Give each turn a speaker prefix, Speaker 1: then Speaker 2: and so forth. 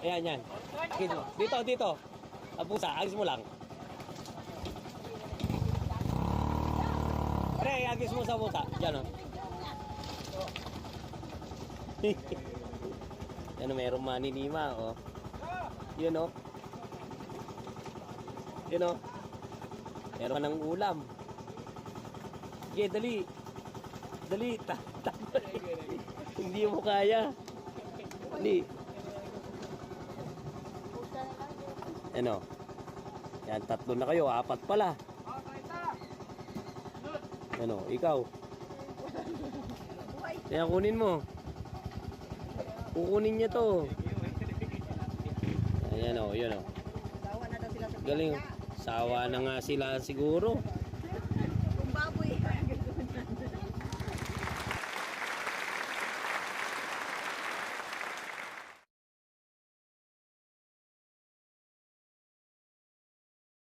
Speaker 1: Ayan, yan. Agis mo. Dito, dito. Ang pusa, agis mo lang. Pre, agis mo sa pusa. Diyan, o. Yan, mayroong maninima, o. Yun, o. Yun, o. Meron ka ng ulam. Sige, dali. Dali. Hindi mo kaya. Dali. Ano? Yan, 3 na kayo. 4 pala. Ano, ikaw? Kaya kunin mo. Kukunin niya to. Ayan o, yun o. Galing. Sawa na nga sila siguro.